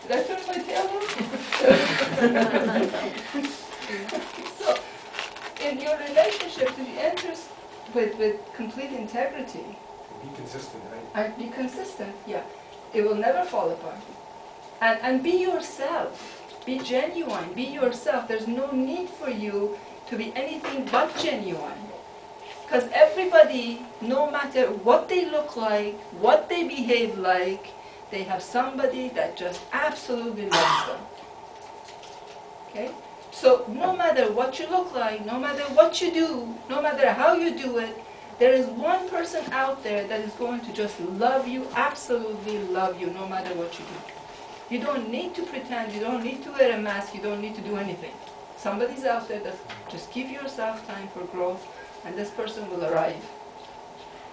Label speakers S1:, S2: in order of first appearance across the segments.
S1: Did I turn my tail on? So, in your relationships, if you enter with complete integrity,
S2: Be consistent, right?
S1: and be consistent, yeah, it will never fall apart. And be yourself. Be genuine. Be yourself. There's no need for you to be anything but genuine. Because everybody, no matter what they look like, what they behave like, they have somebody that just absolutely loves them. Okay? So no matter what you look like, no matter what you do, no matter how you do it, there is one person out there that is going to just love you, absolutely love you, no matter what you do. You don't need to pretend, you don't need to wear a mask, you don't need to do anything. Somebody's out there that just give yourself time for growth, and this person will arrive.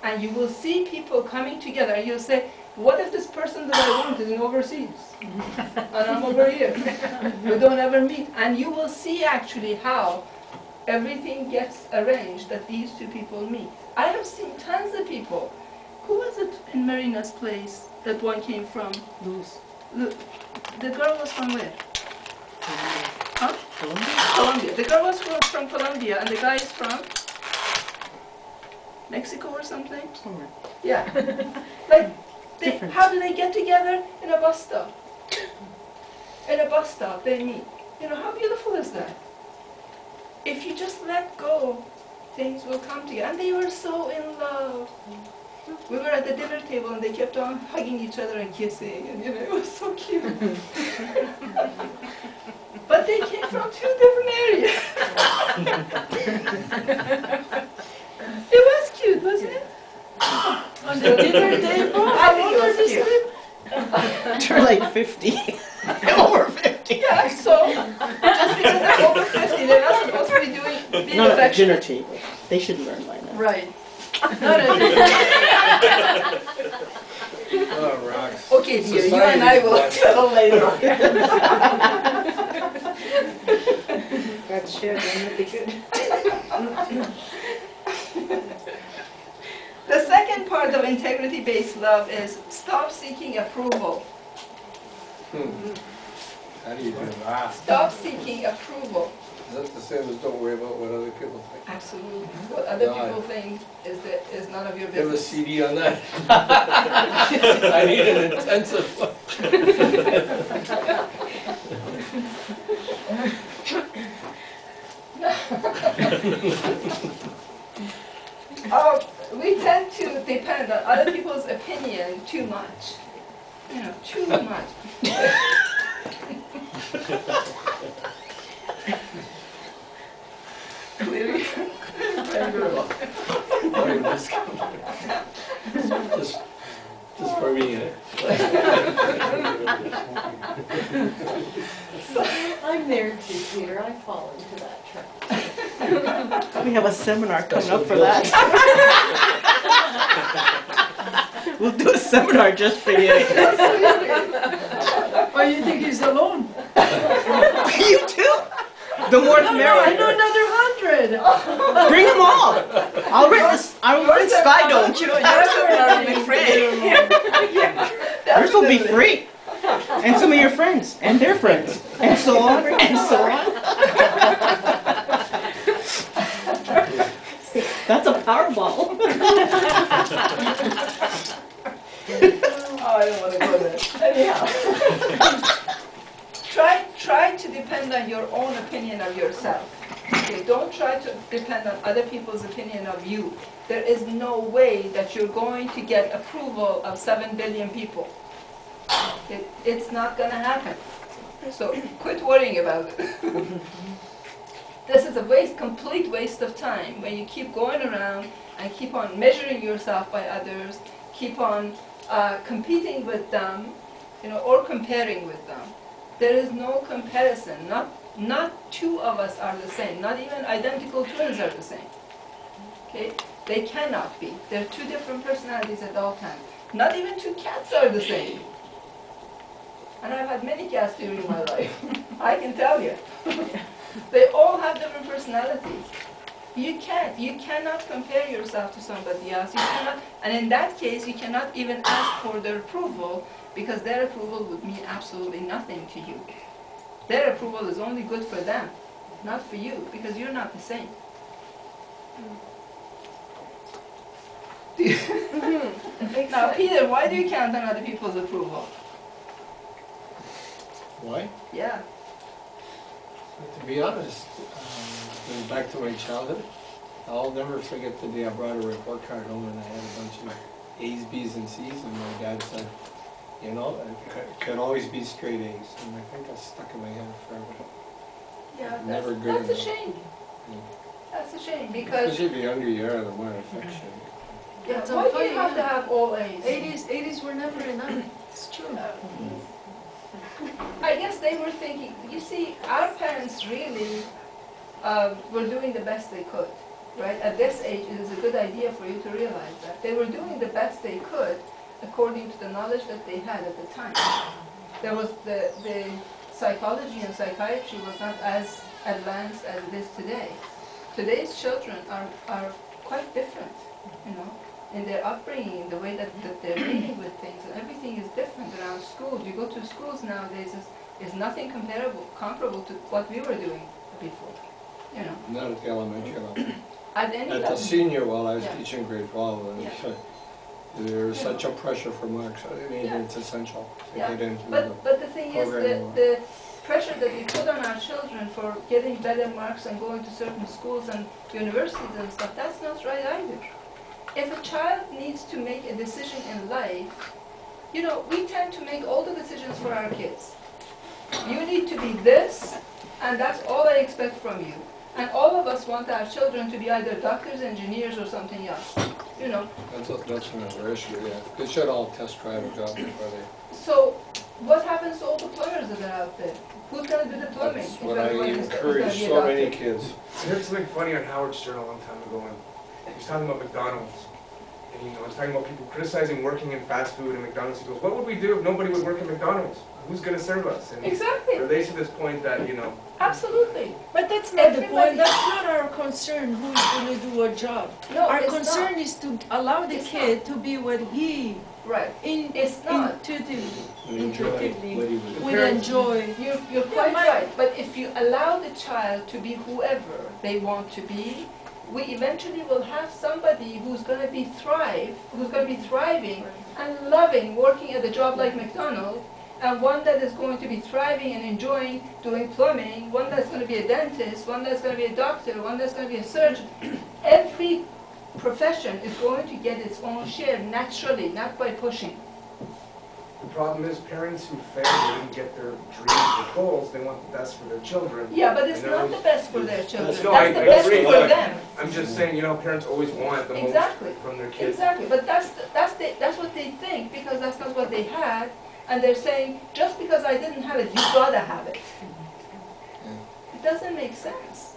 S1: And you will see people coming together, and you'll say, what if this person that I want is in overseas? And I'm over here. We don't ever meet. And you will see actually how everything gets arranged that these two people meet. I have seen tons of people. Who was it in Marina's place that one came from?
S3: Luz.
S1: The girl was from where? Huh?
S3: Colombia?
S1: Colombia. The girl was from Colombia, and the guy is from Mexico or something?
S3: Somewhere.
S1: Yeah. Like,
S3: Different.
S1: how do they get together? In a bus stop. In a bus stop, they meet. You know, how beautiful is that? If you just let go, things will come together. And they were so in love. We were at the dinner table and they kept on hugging each other and kissing, and you know, it was so cute. But they came from two different areas. It was cute, wasn't it?
S3: On the dinner table?
S1: I think it was cute.
S3: They're like 50. Over 50.
S1: Yeah, so just because they're over 50, they're not supposed to be being
S3: Not at the
S1: affectionate.
S3: dinner table. They should learn by now.
S1: Right. Not at
S2: Oh, rocks.
S1: Okay, dear, you and I will settle later.
S4: That's shit, that'd be good.
S1: The second part of integrity-based love is stop seeking approval.
S2: How do you do that?
S1: Stop seeking approval.
S2: Is that the same as don't worry about what other people think?
S1: Absolutely. What other
S2: God.
S1: people think is none of your
S2: Give a
S1: business.
S2: CD on that. I need an intensive one.
S1: We tend to depend on other people's opinion too much. You know, too much. Clearly.
S2: Just for me.
S4: I'm there too, Peter, I fall into that trap.
S3: We have a seminar coming up for that. We'll do a seminar just for you.
S4: Oh, you think he's alone?
S3: You too? The more the
S4: I
S3: merrier.
S4: know another 100.
S3: Bring them all. I'll rent this. I'll rent Sky Dome.
S1: You know, yours will be free.
S3: Yours will be free. And some of your friends. And their friends. And so on. And so on. That's a Powerball.
S1: Oh, I don't want to go there. Anyhow. Try to depend on your own opinion of yourself. Okay, don't try to depend on other people's opinion of you. There is no way that you're going to get approval of 7 billion people. It's not going to happen. So quit worrying about it. This is a complete waste of time when you keep going around and keep on measuring yourself by others, keep on competing with them, you know, or comparing with them. There is no comparison. Not two of us are the same. Not even identical twins are the same. Okay? They cannot be. They're two different personalities at all times. Not even two cats are the same. And I've had many cats during my life. I can tell you. They all have different personalities. You can't. You cannot compare yourself to somebody else. You cannot, and in that case, you cannot even ask for their approval because their approval would mean absolutely nothing to you. Their approval is only good for them, not for you, because you're not the same. Now, Peter, why do you count on other people's approval?
S2: Why?
S1: Yeah.
S2: To be honest, going back to my childhood, I'll never forget the day I brought a report card home and I had a bunch of A's, B's, and C's, and my dad said, you know, it could always be straight A's, and I think that's stuck in my head forever.
S1: Yeah,
S2: Never good
S1: that's a
S2: enough.
S1: shame.
S2: Yeah.
S1: That's a shame because
S2: Especially the younger you are, the more affection.
S1: yeah,
S4: It's so
S1: why do
S4: funny,
S1: you have to
S4: yeah.
S1: have all A's?
S4: 80s were never enough. It's true.
S1: I guess they were thinking, you see, our parents really were doing the best they could, right? At this age, it is a good idea for you to realize that. They were doing the best they could according to the knowledge that they had at the time. There was the psychology and psychiatry was not as advanced as it is today. Today's children are quite different, you know, in their upbringing, the way that they're dealing with things, and everything is different around schools. You go to schools nowadays, is nothing comparable to what we were doing before, you know.
S2: Not at the elementary level.
S1: At any
S2: At the
S1: level.
S2: senior, while I was
S1: Yeah.
S2: teaching grade 12, and there was such a pressure for marks. I mean,
S1: Yeah.
S2: it's essential to
S1: Yeah.
S2: get into the
S1: But the thing is,
S2: program.
S1: the pressure that we put on our children for getting better marks and going to certain schools and universities and stuff, that's not right either. If a child needs to make a decision in life, you know, we tend to make all the decisions for our kids. You need to be this, and that's all I expect from you. And all of us want our children to be either doctors, engineers, or something else, you know.
S2: That's another issue, yeah. They should all test drive a job before they...
S1: So, what happens to all the plumbers that are out there? Who's going to do the plumbing?
S2: That's
S1: if
S2: what I
S1: everybody is gonna
S2: encourage
S1: be a
S2: so many
S1: doctor?
S2: kids.
S5: I heard something funny on Howard's Stern a long time ago, and he was talking about McDonald's. And he was talking about people criticizing working in fast food and McDonald's. He goes, what would we do if nobody would work at McDonald's? Who's going to serve us? And
S1: Exactly,
S5: relates to this point that, you know,
S1: absolutely.
S4: But that's not the
S1: Everybody-
S4: point. That's not our concern who's going to do a job.
S1: No,
S4: Our
S1: it's
S4: concern
S1: not.
S4: is to allow the
S1: It's
S4: kid to be what he
S1: Right, It's not.
S4: intuitively
S2: What he was-
S4: would enjoy.
S1: you're quite
S4: my-
S1: right. But if you allow the child to be whoever they want to be, we eventually will have somebody who's going to be thriving and loving working at a job like McDonald's, and one that is going to be thriving and enjoying doing plumbing, one that's going to be a dentist, one that's going to be a doctor, one that's going to be a surgeon. Every profession is going to get its own share naturally, not by pushing.
S5: the problem is parents who fail, they didn't get their dreams or goals, they want the best for their children.
S1: Yeah, but it's
S5: And
S1: not
S5: those-
S1: the best for their children.
S5: No,
S1: That's the
S5: I
S1: best
S5: agree,
S1: for
S5: but
S1: them.
S5: I'm just saying, you know, parents always want the
S1: Exactly.
S5: most from their kids.
S1: Exactly, but that's what they think because that's not what they had, and they're saying just because I didn't have it, you gotta have it. It doesn't make sense.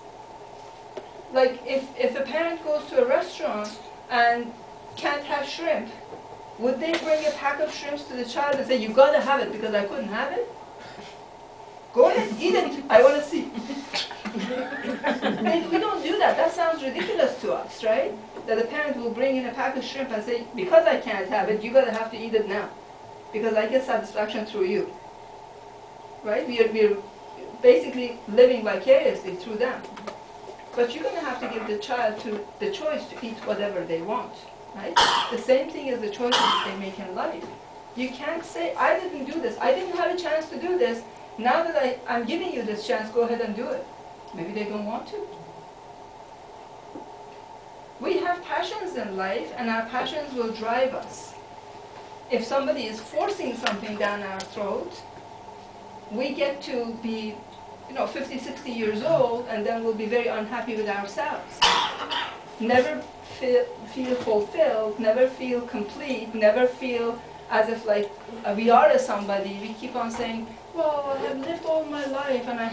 S1: Like if a parent goes to a restaurant and can't have shrimp, would they bring a pack of shrimps to the child and say you gotta have it because I couldn't have it? Go ahead, eat it. I want to see. And we don't do that. That sounds ridiculous to us, right? That a parent will bring in a pack of shrimp and say, because I can't have it, you gotta have to eat it now. Because I get satisfaction through you. Right? We're basically living vicariously through them. But you're gonna have to give the child the choice to eat whatever they want. Right? The same thing as the choices that they make in life. You can't say, I didn't do this. I didn't have a chance to do this. Now that I'm giving you this chance, go ahead and do it. Maybe they don't want to. We have passions in life, and our passions will drive us. If somebody is forcing something down our throat, we get to be 50, 60 years old, and then we'll be very unhappy with ourselves. Never feel fulfilled, never feel complete, never feel as if like we are a somebody. We keep on saying, well, I have lived all my life and I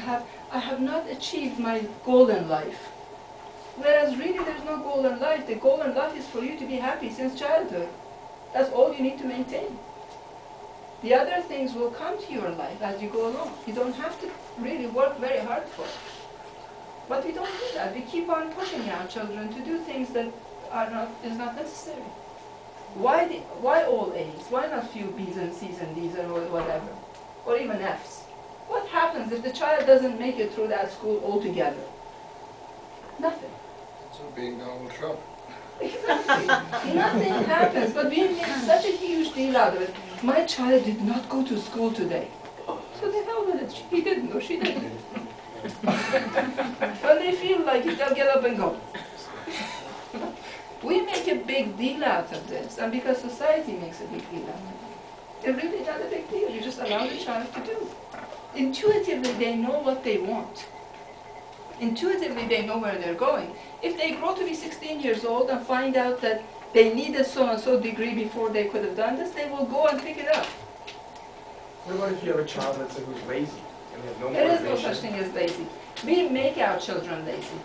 S1: have not achieved my goal in life. Whereas really there's no goal in life. The goal in life is for you to be happy since childhood. That's all you need to maintain. The other things will come to your life as you go along. You don't have to really work very hard for it. But we don't do that. We keep on pushing our children to do things that is not necessary. Why all A's? Why not few B's and C's and D's and whatever? Or even F's? What happens if the child doesn't make it through that school altogether? Nothing.
S2: So being Donald Trump.
S1: Exactly. Nothing happens, but we make such a huge deal out of it. My child did not go to school today. So the hell with it. He didn't or she didn't. When they feel like it, they'll get up and go. We make a big deal out of this, and because society makes a big deal out of it. It's really not a big deal. You just allow the child to do. Intuitively, they know what they want. Intuitively, they know where they're going. If they grow to be 16 years old and find out that they needed so-and-so degree before they could have done this, they will go and pick it up.
S5: What about if you have a child, let's say, who's lazy and they have no
S1: There is
S5: motivation?
S1: no such thing as lazy. We make our children lazy.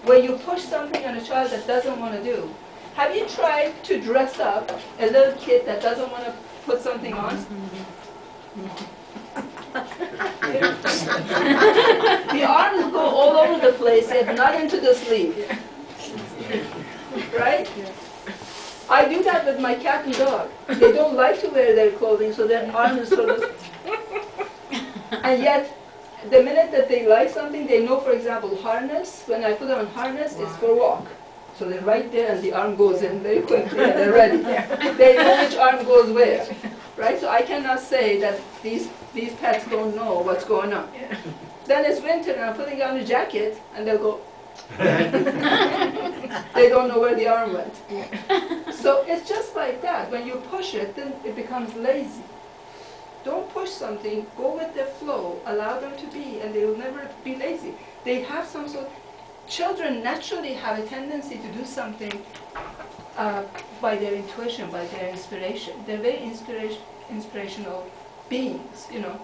S1: When you push something on a child that doesn't want to do, have you tried to dress up a little kid that doesn't want to put something on? The arms go all over the place, yet not into the sleeve. Right? I do that with my cat and dog. They don't like to wear their clothing, so their arms sort of... And yet, the minute that they like something, they know, for example, harness. When I put on harness, it's for walk. So they're right there, and the arm goes in very quickly, and they're ready. They know which arm goes where. Right? So I cannot say that these pets don't know what's going on. Then it's winter, and I'm putting on a jacket, and they'll go... They don't know where the arm went. So it's just like that. When you push it, then it becomes lazy. Don't push something, go with the flow, allow them to be, and they will never be lazy. They have some sort... Children naturally have a tendency to do something by their intuition, by their inspiration. They're very inspirational beings, you know.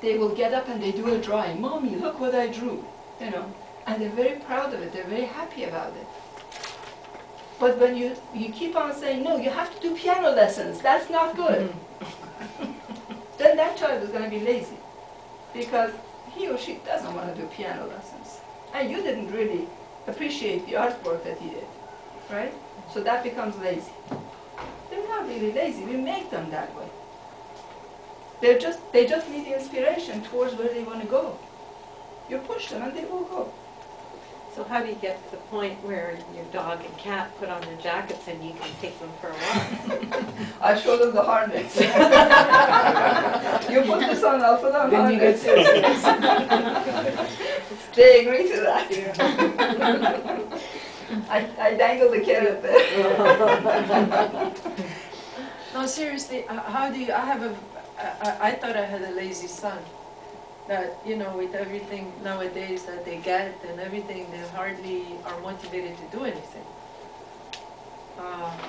S1: They will get up and they do a drawing. Mommy, look what I drew, you know. And they're very proud of it, they're very happy about it. But when you keep on saying, no, you have to do piano lessons, that's not good. Then that child is going to be lazy. Because he or she doesn't want to do piano lessons. And you didn't really appreciate the artwork that he did, right? So that becomes lazy. They're not really lazy, we make them that way. They just need inspiration towards where they want to go. You push them and they will go.
S4: So how do you get to the point where your dog and cat put on their jackets and you can take them for a walk?
S1: I show them the harness. You put this on, I'll put on
S3: Then you
S1: harness.
S3: get
S1: They agree to that. I dangle the carrot there.
S6: No, seriously, how do you, I thought I had a lazy son. That, you know, with everything nowadays that they get and everything, they hardly are motivated to do anything.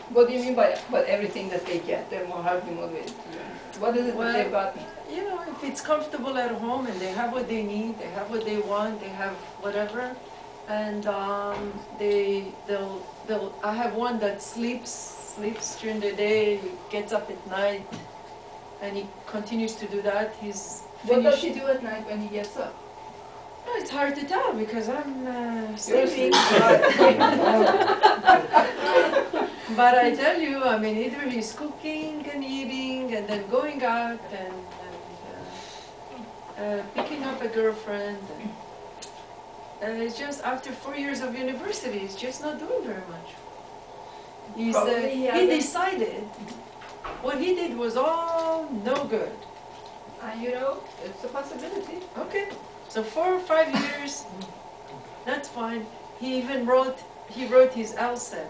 S1: What do you mean by everything that they get? They're more hardly motivated to do it. What is it that they've gotten?
S6: You know, if it's comfortable at home and they have what they need, they have what they want, they have whatever, and they'll. I have one that sleeps during the day, he gets up at night, and he continues to do that. He's
S1: What does he do at night when he gets up?
S6: No, it's hard to tell because I'm
S1: You're
S6: sleeping. But I tell you, I mean, either he's cooking and eating and then going out and picking up a girlfriend. And it's just after 4 years of university, he's just not doing very much. He decided what he did was all no good.
S1: You know, it's a possibility.
S6: Okay, so 4 or 5 years, that's fine. He even wrote his LSAT.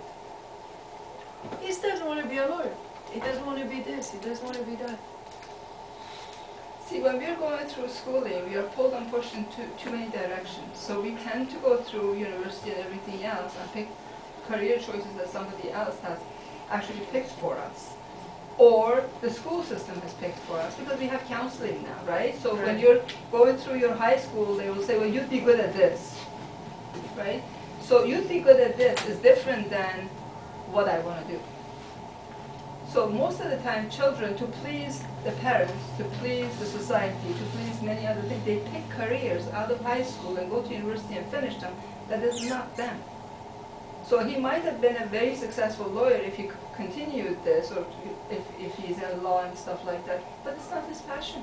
S6: He doesn't want to be a lawyer. He doesn't want to be this, he doesn't want to be that.
S1: See, when we're going through schooling, we are pulled and pushed in too many directions. So we tend to go through university and everything else and pick career choices that somebody else has actually picked for us. Or the school system has picked for us, because we have counseling now, right? So when you're going through your high school, they will say, well, you'd be good at this, right? So you'd be good at this is different than what I want to do. So most of the time, children, to please the parents, to please the society, to please many other things, they pick careers out of high school and go to university and finish them. That is not them. So he might have been a very successful lawyer if he continued this, or if he's in law and stuff like that, but it's not his passion.